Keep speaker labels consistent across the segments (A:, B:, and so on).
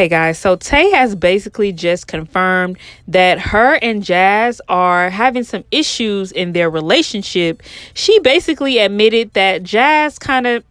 A: Okay, guys, so Tay has basically just confirmed that her and Jazz are having some issues in their relationship. She basically admitted that Jazz kind of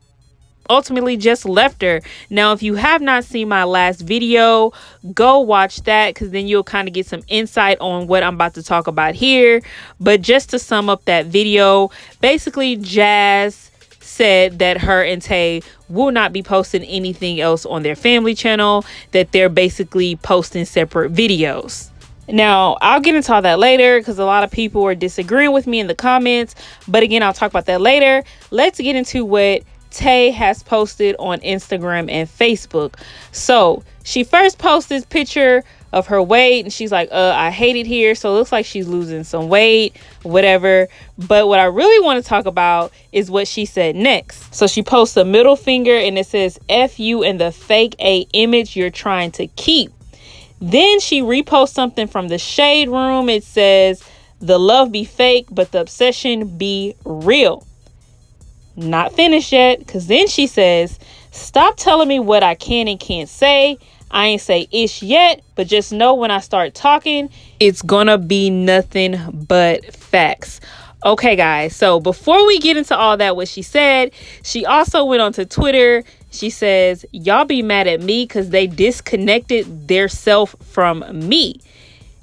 A: ultimately just left her. Now, if you have not seen my last video, go watch that, because then you'll kind of get some insight on what I'm about to talk about here. But just to sum up that video, basically Jazz said that her and Tay will not be posting anything else on their family channel, that they're basically posting separate videos. Now, I'll get into all that later because a lot of people are disagreeing with me in the comments. But again, I'll talk about that later. Let's get into what Tay has posted on Instagram and Facebook. So she first posted this picture of her weight and she's like, I hate it here. So it looks like she's losing some weight, whatever. But what I really want to talk about is what she said next. So she posts a middle finger and it says, F you and the fake A image you're trying to keep. Then she reposts something from the Shade Room. It says, the love be fake, but the obsession be real. Not finished yet, because then she says, stop telling me what I can and can't say. I ain't say ish yet, but just know when I start talking, it's gonna be nothing but facts. Okay, guys, so before we get into all that, what she said, she also went onto Twitter. She says, y'all be mad at me because they disconnected their self from me.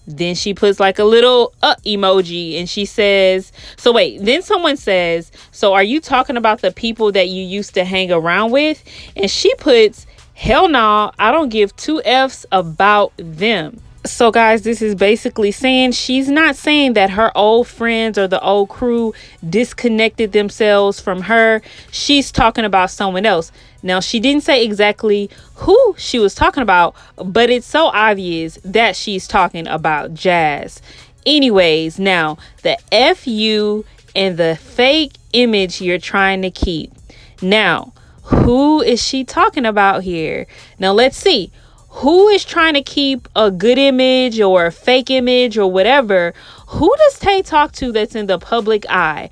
A: Then she puts like a little emoji and she says, so wait, then someone says, so are you talking about the people that you used to hang around with? And she puts, hell no, I don't give two F's about them. So guys, this is basically saying she's not saying that her old friends or the old crew disconnected themselves from her. She's talking about someone else. Now, she didn't say exactly who she was talking about, but it's so obvious that she's talking about Jazz. Anyways, now the FU and the fake image you're trying to keep. Now, who is she talking about here? Now, let's see. Who is trying to keep a good image or a fake image or whatever? Who does Tay talk to that's in the public eye?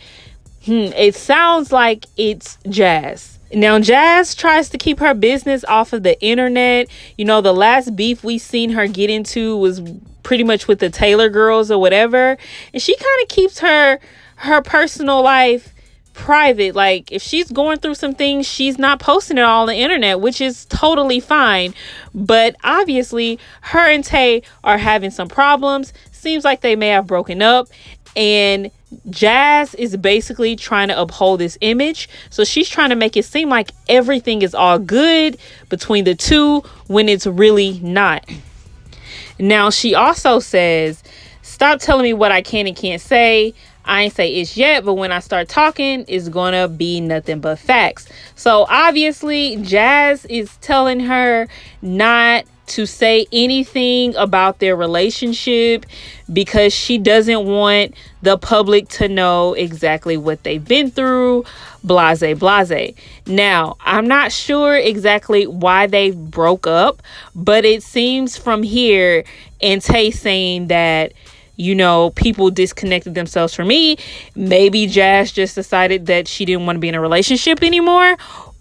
A: It sounds like it's Jazz. Now, Jazz tries to keep her business off of the internet. You know, the last beef we seen her get into was pretty much with the Taylor girls or whatever. And she kind of keeps her personal life private. Like, if she's going through some things, she's not posting it all on the internet, which is totally fine. But obviously, her and Tay are having some problems. Seems like they may have broken up. And Jazz is basically trying to uphold this image. So she's trying to make it seem like everything is all good between the two when it's really not. Now, she also says, stop telling me what I can and can't say. I ain't say it's yet, but when I start talking, it's gonna be nothing but facts. So obviously, Jazz is telling her not to say anything about their relationship because she doesn't want the public to know exactly what they've been through, blase, blase. Now, I'm not sure exactly why they broke up, but it seems from here and Tay saying that, you know, people disconnected themselves from me. Maybe Jazz just decided that she didn't want to be in a relationship anymore,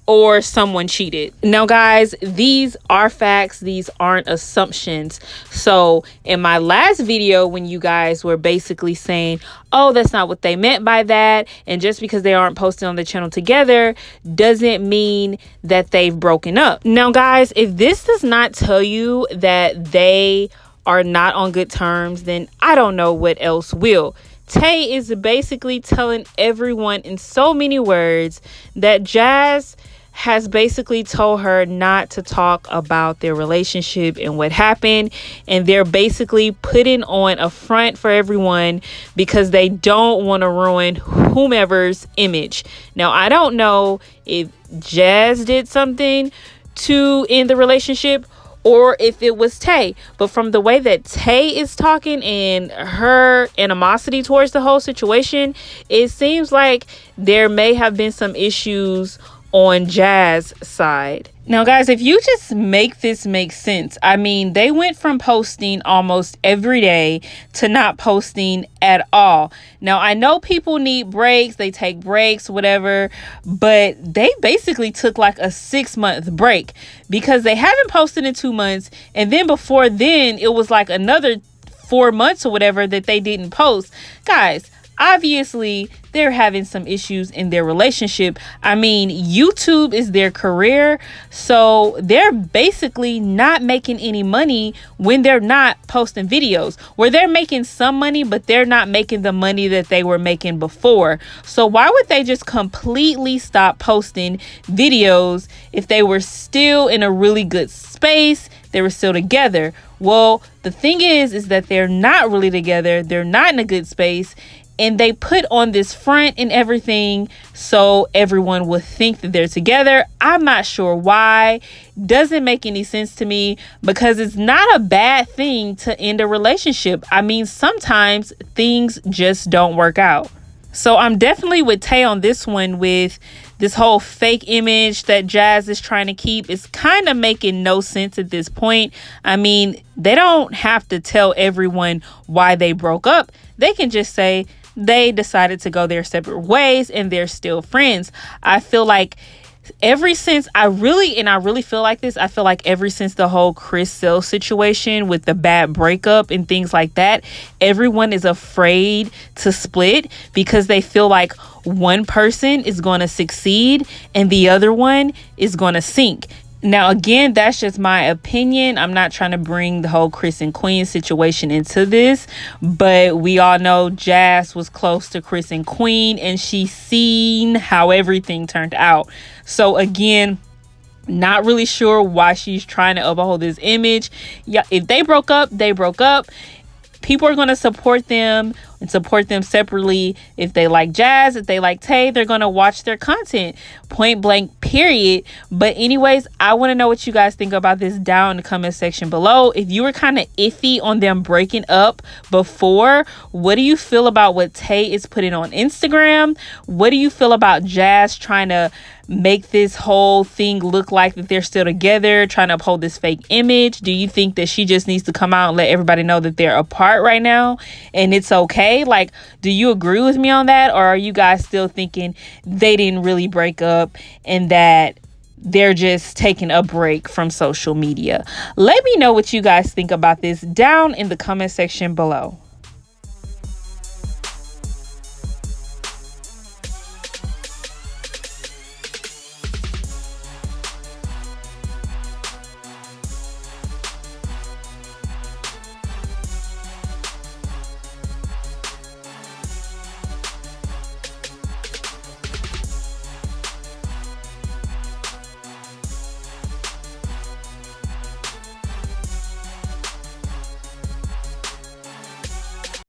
A: or someone cheated. Now, guys, these are facts. These aren't assumptions. So in my last video, when you guys were basically saying, oh, that's not what they meant by that, and just because they aren't posting on the channel together doesn't mean that they've broken up. Now, guys, if this does not tell you that they are not on good terms, then I don't know what else will. Tay is basically telling everyone in so many words that Jazz has basically told her not to talk about their relationship and what happened, and they're basically putting on a front for everyone because they don't want to ruin whomever's image. Now, I don't know if Jazz did something to end the relationship or if it was Tay, but from the way that Tay is talking and her animosity towards the whole situation, it seems like there may have been some issues on Jazz's side. Now, guys, if you just make this make sense, I mean, they went from posting almost every day to not posting at all. Now, I know people need breaks, they take breaks, whatever, but they basically took like a 6-month break because they haven't posted in 2 months. And then before then, it was like another 4 months or whatever that they didn't post. Guys, obviously, they're having some issues in their relationship. I mean, YouTube is their career, so they're basically not making any money when they're not posting videos. Where they're making some money, but they're not making the money that they were making before. So why would they just completely stop posting videos if they were still in a really good space? They were still together. Well, the thing is that they're not really together. They're not in a good space. And they put on this front and everything so everyone would think that they're together. I'm not sure why. Doesn't make any sense to me because it's not a bad thing to end a relationship. I mean, sometimes things just don't work out. So I'm definitely with Tay on this one with this whole fake image that Jazz is trying to keep. It's kind of making no sense at this point. I mean, they don't have to tell everyone why they broke up. They can just say they decided to go their separate ways and they're still friends. I feel like ever since I really feel like this, I feel like ever since the whole Chris Sale situation with the bad breakup and things like that, everyone is afraid to split because they feel like one person is going to succeed and the other one is going to sink. Now, again, that's just my opinion. I'm not trying to bring the whole Chris and Queen situation into this, but we all know Jazz was close to Chris and Queen and she's seen how everything turned out. So again, not really sure why she's trying to uphold this image. Yeah, if they broke up, they broke up. People are going to support them and support them separately. If they like Jazz, if they like Tay, they're going to watch their content. Point blank, period. But anyways, I want to know what you guys think about this down in the comment section below. If you were kind of iffy on them breaking up before, what do you feel about what Tay is putting on Instagram? What do you feel about Jazz trying to make this whole thing look like that they're still together, trying to uphold this fake image? Do you think that she just needs to come out and let everybody know that they're apart right now and it's okay? Like, do you agree with me on that? Or are you guys still thinking they didn't really break up and that they're just taking a break from social media? Let me know what you guys think about this down in the comment section below.